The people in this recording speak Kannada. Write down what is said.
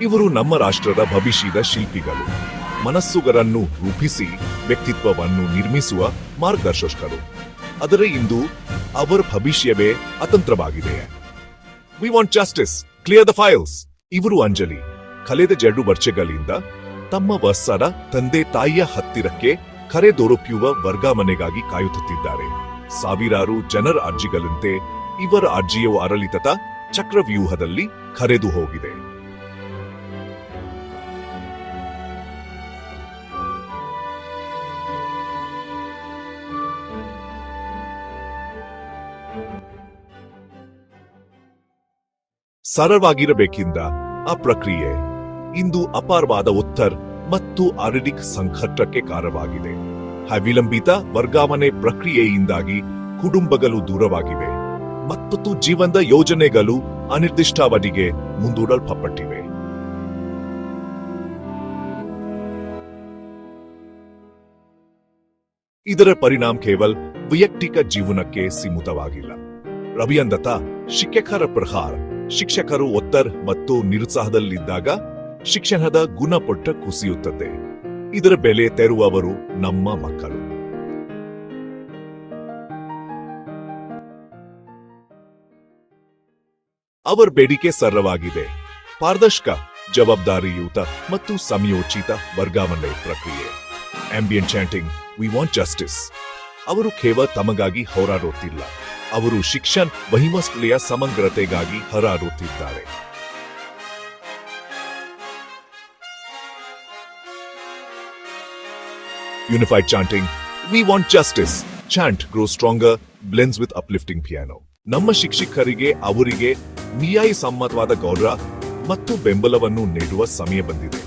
ಇವರು ನಮ್ಮ ರಾಷ್ಟ್ರದ ಭವಿಷ್ಯದ ಶಿಲ್ಪಿಗಳು, ಮನಸ್ಸುಗಳನ್ನು ರೂಪಿಸಿ ವ್ಯಕ್ತಿತ್ವವನ್ನು ನಿರ್ಮಿಸುವ ಮಾರ್ಗದರ್ಶಕರು. ಆದರೆ ಇಂದು ಅವರ ಭವಿಷ್ಯವೇ ಅತಂತ್ರವಾಗಿದೆ. We want justice, clear the files. ಇವರು ಅಂಜಲಿ ಕಳೆದ 2 ವರ್ಷಗಳಿಂದ ತಮ್ಮ ವತ್ಸರ ತಂದೆ ತಾಯಿಯ ಹತ್ತಿರಕ್ಕೆ ಕರೆದೊರಪುವ ವರ್ಗಾವಣೆಗಾಗಿ ಕಾಯುತ್ತಿದ್ದಾರೆ. ಸಾವಿರಾರು ಜನರ ಅರ್ಜಿಗಳಂತೆ ಇವರ ಅರ್ಜಿಯು ಆಡಳಿತದ ಚಕ್ರವ್ಯೂಹದಲ್ಲಿ ಕರೆದು ಹೋಗಿದೆ. ಸರಳವಾಗಿರಬೇಕಿದ್ದ ಆ ಪ್ರಕ್ರಿಯೆ ಇಂದು ಅಪಾರವಾದ ಒತ್ತಡ ಮತ್ತು ಆರ್ಥಿಕ ಸಂಕಟಕ್ಕೆ ಕಾರಣವಾಗಿದೆ. ವಿಳಂಬಿತ ವರ್ಗಾವಣೆ ಪ್ರಕ್ರಿಯೆಯಿಂದಾಗಿ ಕುಟುಂಬಗಳು ದೂರವಾಗಿವೆ ಮತ್ತು ಜೀವನದ ಯೋಜನೆಗಳು ಅನಿರ್ದಿಷ್ಟಾವಧಿಗೆ ಮುಂದೂಡಲ್ಪಟ್ಟಿವೆ. ಇದರ ಪರಿಣಾಮ ಕೇವಲ ವೈಯಕ್ತಿಕ ಜೀವನಕ್ಕೆ ಸೀಮಿತವಾಗಿಲ್ಲ. ರವಿಯಂದತ ಶಿಕ್ಷಕರ ಪ್ರಕಾರ ಶಿಕ್ಷಕರು ಒತ್ತಡ ಮತ್ತು ನಿರುತ್ಸಾಹದಲ್ಲಿದ್ದಾಗ ಶಿಕ್ಷಣದ ಗುಣಮಟ್ಟ ಕುಸಿಯುತ್ತದೆ. ಇದರ ಬೆಲೆ ತೆರುವವರು ನಮ್ಮ ಮಕ್ಕಳು. ಅವರ ಬೇಡಿಕೆ ಸರಳವಾಗಿದೆ: ಪಾರದರ್ಶಕ, ಜವಾಬ್ದಾರಿಯುತ ಮತ್ತು ಸಮಯೋಚಿತ ವರ್ಗಾವಣೆ ಪ್ರಕ್ರಿಯೆ. Ambient chanting, V want justice. ಅವರು ಕೇವಲ ತಮಗಾಗಿ ಹೋರಾಡುತ್ತಿಲ್ಲ, ಅವರು ಶಿಕ್ಷಣ ವಹಿವಾಟಿಯ ಸಮಗ್ರತೆಗಾಗಿ ಹೋರಾಡುತ್ತಿದ್ದಾರೆ. Unified chanting, we want justice. Chant grows stronger, blends with uplifting piano. ನಮ್ಮ ಶಿಕ್ಷಕರಿಗೆ ಅವರಿಗೆ ನ್ಯಾಯಸಮ್ಮತವಾದ ಗೌರವ ಮತ್ತು ಬೆಂಬಲವನ್ನು ನೀಡುವ ಸಮಯ ಬಂದಿದೆ.